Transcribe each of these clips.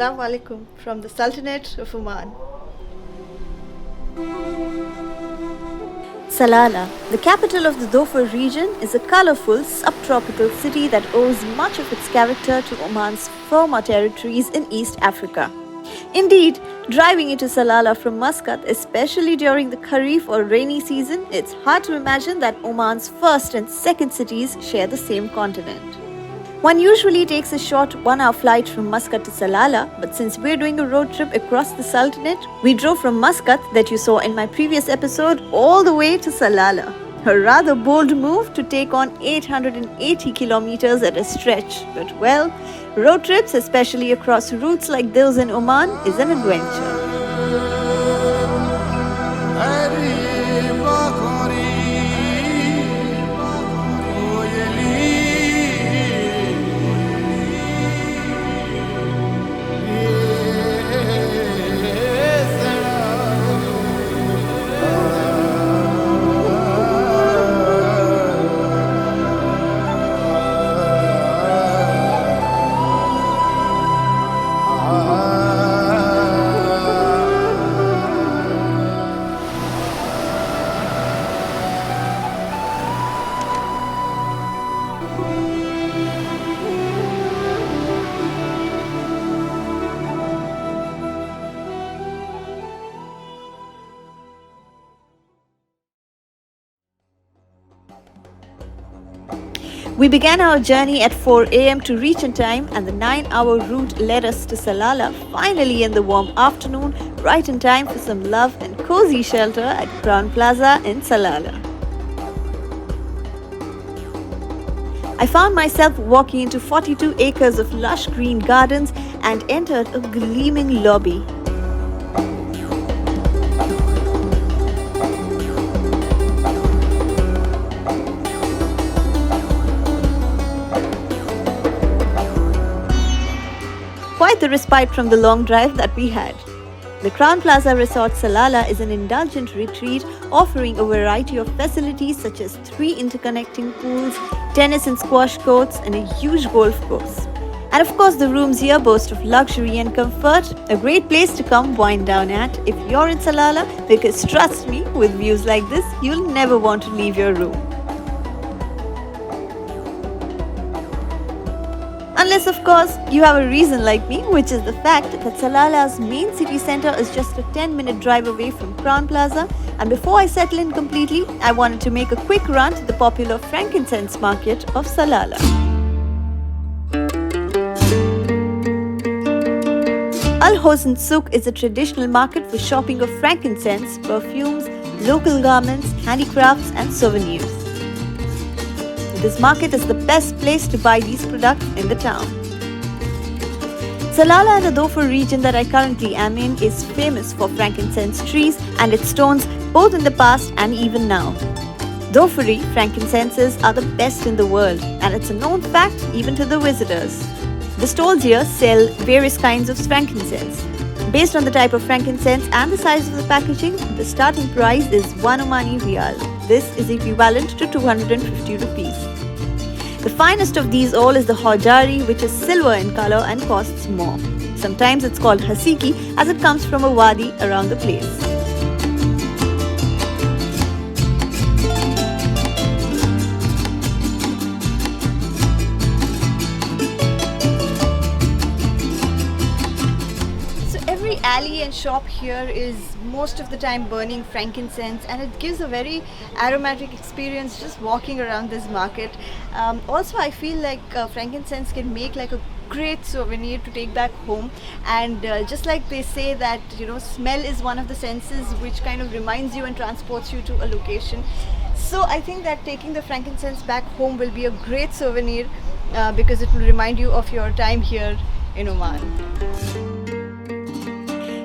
Assalamu alaikum from the Sultanate of Oman. Salalah, the capital of the Dhofar region, is a colorful subtropical city that owes much of its character to Oman's former territories in East Africa. Indeed, driving into Salalah from Muscat, especially during the Khareef or rainy season, it's hard to imagine that Oman's first and second cities share the same continent. One usually takes a short 1-hour flight from Muscat to Salalah, but since we're doing a road trip across the Sultanate, we drove from Muscat, that you saw in my previous episode, all the way to Salalah. A rather bold move to take on 880 kilometers at a stretch, but well, road trips, especially across routes like those in Oman, is an adventure. We began our journey at 4 a.m. to reach in time, and the 9-hour route led us to Salalah, finally in the warm afternoon, right in time for some love and cozy shelter at Crown Plaza in Salalah. I found myself walking into 42 acres of lush green gardens and entered a gleaming lobby. Quite the respite from the long drive that we had. The Crown Plaza Resort Salalah is an indulgent retreat offering a variety of facilities such as 3 interconnecting pools, tennis and squash courts, and a huge golf course. And of course, the rooms here boast of luxury and comfort, a great place to come wind down at if you're in Salalah, because trust me, with views like this, you'll never want to leave your room. Unless, of course, you have a reason like me, which is the fact that Salalah's main city centre is just a 10-minute drive away from Crown Plaza, and before I settle in completely, I wanted to make a quick run to the popular Frankincense market of Salalah. Al Hosn Souk is a traditional market for shopping of frankincense, perfumes, local garments, handicrafts and souvenirs. This market is the best place to buy these products in the town. Salalah and the Dhofar region that I currently am in is famous for frankincense trees and its stones both in the past and even now. Dhofari frankincenses are the best in the world, and it's a known fact even to the visitors. The stalls here sell various kinds of frankincense. Based on the type of frankincense and the size of the packaging, the starting price is 1 Omani Riyal. This is equivalent to 250 rupees. The finest of these all is the Hojari, which is silver in color and costs more. Sometimes it's called Hasiki as it comes from a wadi around the place. Alley and shop here is most of the time burning frankincense, and it gives a very aromatic experience just walking around this market. Also, I feel like frankincense can make like a great souvenir to take back home, and just like they say that smell is one of the senses which kind of reminds you and transports you to a location. So I think that taking the frankincense back home will be a great souvenir because it will remind you of your time here in Oman.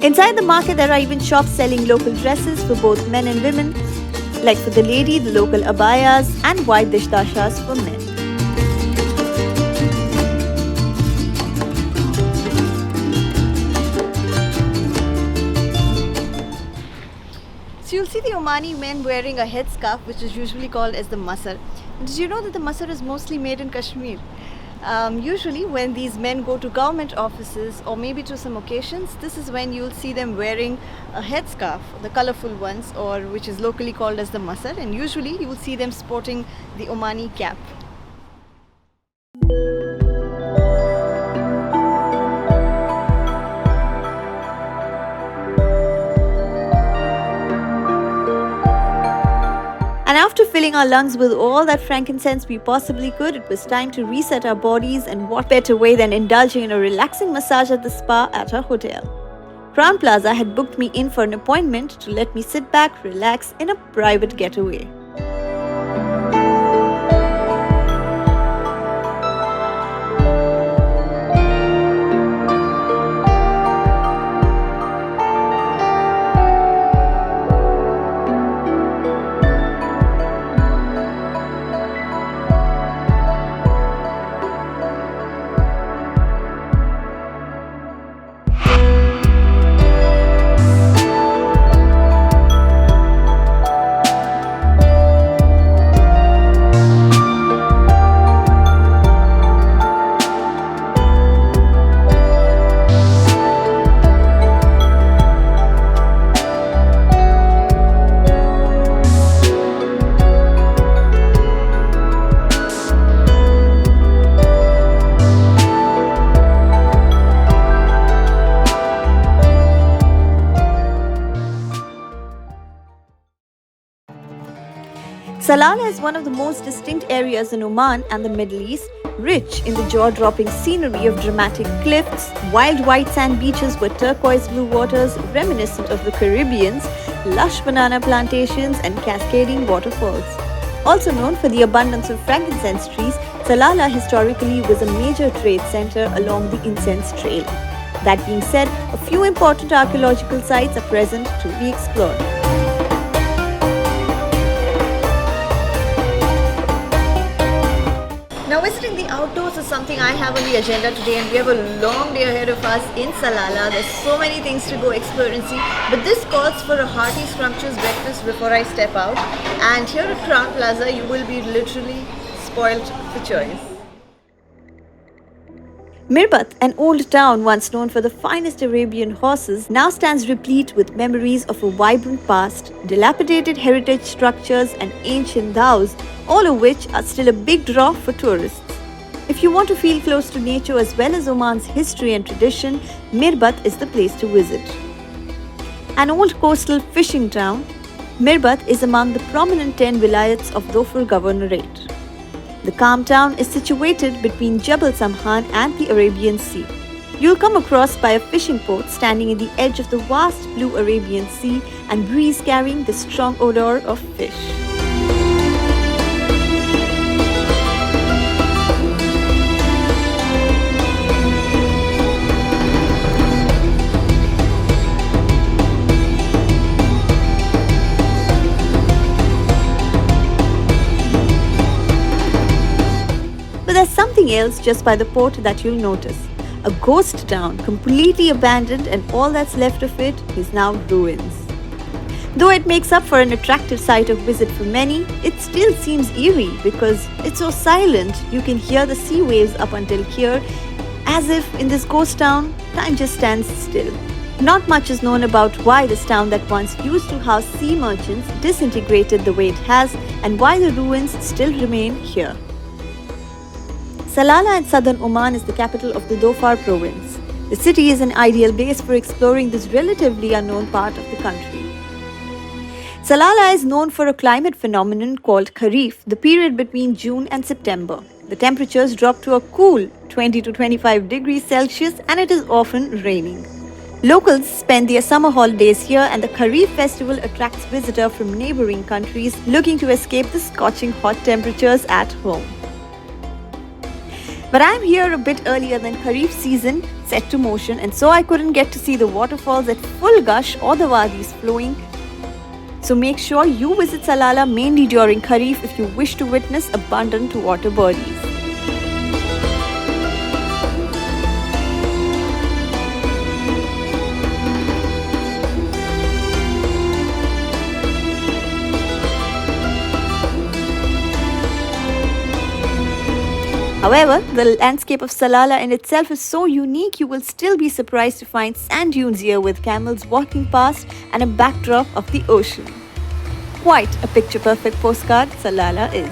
Inside the market, there are even shops selling local dresses for both men and women, like for the lady, the local abayas and white dishdashas for men. see the Omani men wearing a headscarf, which is usually called as the masar. Did you know that the masar is mostly made in Kashmir? Usually when these men go to government offices or maybe to some occasions, this is when you'll see them wearing a headscarf, the colorful ones, or which is locally called as the masar, and usually you will see them sporting the Omani cap. And after filling our lungs with all that frankincense we possibly could, it was time to reset our bodies, and what better way than indulging in a relaxing massage at the spa at our hotel. Crown Plaza had booked me in for an appointment to let me sit back, relax in a private getaway. Salalah is one of the most distinct areas in Oman and the Middle East, rich in the jaw-dropping scenery of dramatic cliffs, wild white sand beaches with turquoise blue waters reminiscent of the Caribbean's, lush banana plantations and cascading waterfalls. Also known for the abundance of frankincense trees, Salalah historically was a major trade center along the incense trail. That being said, a few important archaeological sites are present to be explored. Now visiting the outdoors is something I have on the agenda today, and we have a long day ahead of us in Salalah. There's so many things to go explore and see, but this calls for a hearty scrumptious breakfast before I step out. And here at Crown Plaza you will be literally spoilt for choice. Mirbat, an old town once known for the finest Arabian horses, now stands replete with memories of a vibrant past, dilapidated heritage structures and ancient dhows, all of which are still a big draw for tourists. If you want to feel close to nature as well as Oman's history and tradition, Mirbat is the place to visit. An old coastal fishing town, Mirbat is among the prominent 10 vilayats of Dhofar Governorate. The calm town is situated between Jabal Samhan and the Arabian Sea. You'll come across by a fishing port standing in the edge of the vast blue Arabian Sea and breeze carrying the strong odor of fish. There's something else just by the port that you'll notice. A ghost town, completely abandoned, and all that's left of it is now ruins. Though it makes up for an attractive site of visit for many, it still seems eerie because it's so silent you can hear the sea waves up until here, as if in this ghost town, time just stands still. Not much is known about why this town that once used to house sea merchants disintegrated the way it has, and why the ruins still remain here. Salalah in southern Oman is the capital of the Dhofar province. The city is an ideal base for exploring this relatively unknown part of the country. Salalah is known for a climate phenomenon called Khareef, the period between June and September. The temperatures drop to a cool 20 to 25 degrees Celsius and it is often raining. Locals spend their summer holidays here, and the Khareef festival attracts visitors from neighboring countries looking to escape the scorching hot temperatures at home. But I'm here a bit earlier than Khareef season set to motion, and so I couldn't get to see the waterfalls at full gush or the wadis flowing. So make sure you visit Salalah mainly during Khareef if you wish to witness abundant water bodies. However, the landscape of Salalah in itself is so unique you will still be surprised to find sand dunes here with camels walking past and a backdrop of the ocean. Quite a picture-perfect postcard Salalah is.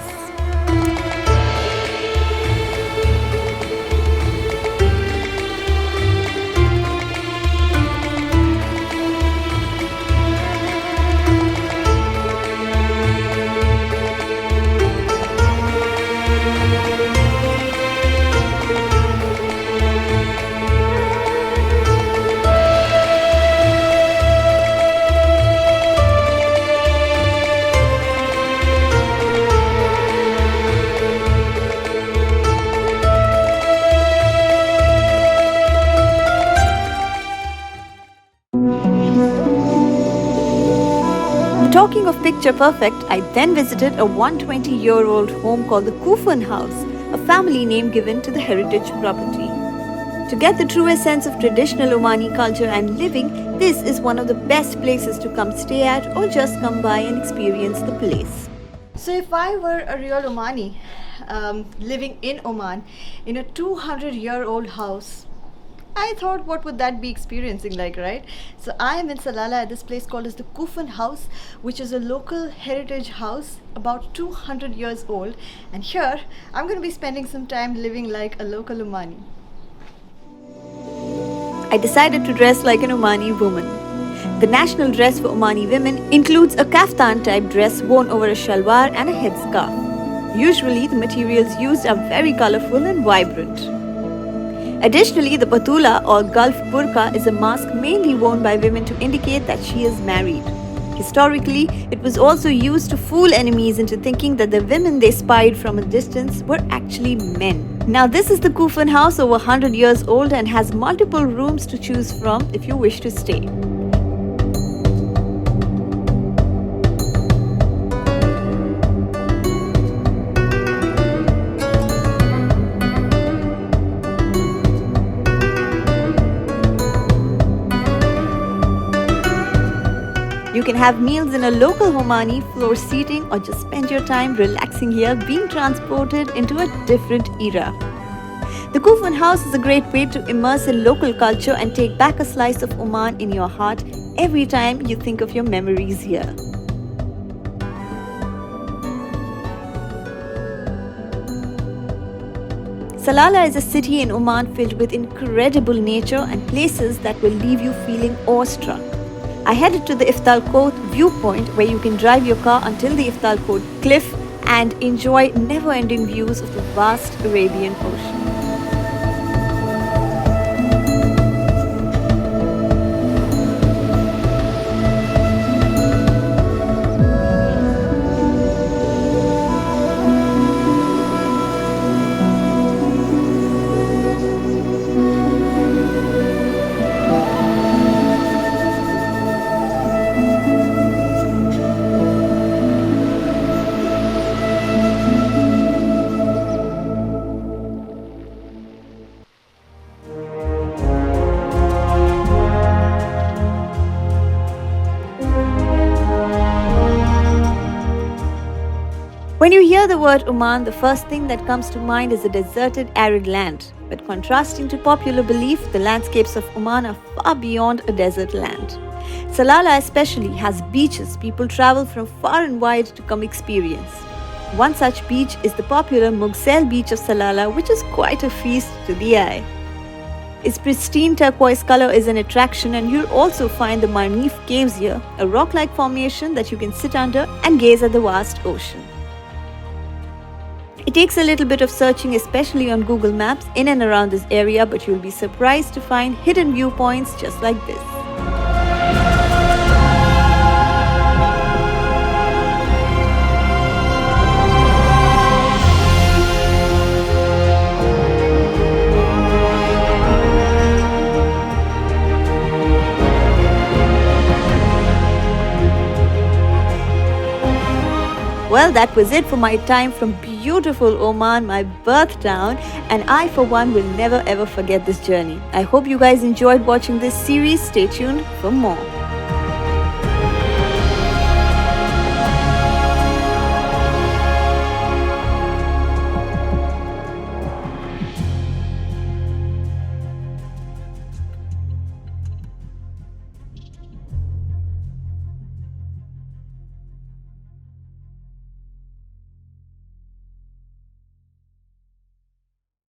Talking of picture perfect, I then visited a 120-year-old home called the Kufan House, a family name given to the heritage property. To get the truest sense of traditional Omani culture and living, this is one of the best places to come stay at or just come by and experience the place. So if I were a real Omani living in Oman in a 200-year-old house, I thought, what would that be experiencing like, right? So I am in Salalah at this place called as the Kufan House, which is a local heritage house about 200 years old. And here, I'm going to be spending some time living like a local Omani. I decided to dress like an Omani woman. The national dress for Omani women includes a kaftan type dress worn over a shalwar and a headscarf. Usually, the materials used are very colorful and vibrant. Additionally, the patula or Gulf burqa is a mask mainly worn by women to indicate that she is married. Historically, it was also used to fool enemies into thinking that the women they spied from a distance were actually men. Now, this is the Kufan House, over 100 years old and has multiple rooms to choose from if you wish to stay. You can have meals in a local Omani floor seating or just spend your time relaxing here, being transported into a different era. The Kufan House is a great way to immerse in local culture and take back a slice of Oman in your heart every time you think of your memories here. Salalah is a city in Oman filled with incredible nature and places that will leave you feeling awestruck. I headed to the Iftal Kot viewpoint where you can drive your car until the Iftal Kot cliff and enjoy never-ending views of the vast Arabian Ocean. When you hear the word Oman, the first thing that comes to mind is a deserted, arid land. But contrasting to popular belief, the landscapes of Oman are far beyond a desert land. Salalah especially has beaches people travel from far and wide to come experience. One such beach is the popular Mugel Beach of Salalah, which is quite a feast to the eye. Its pristine turquoise color is an attraction, and you'll also find the Marnif Caves here, a rock-like formation that you can sit under and gaze at the vast ocean. It takes a little bit of searching, especially on Google Maps, in and around this area, but you'll be surprised to find hidden viewpoints just like this. Well, that was it for my time from beautiful Oman, my birth town, and I for one will never ever forget this journey. I hope you guys enjoyed watching this series. Stay tuned for more.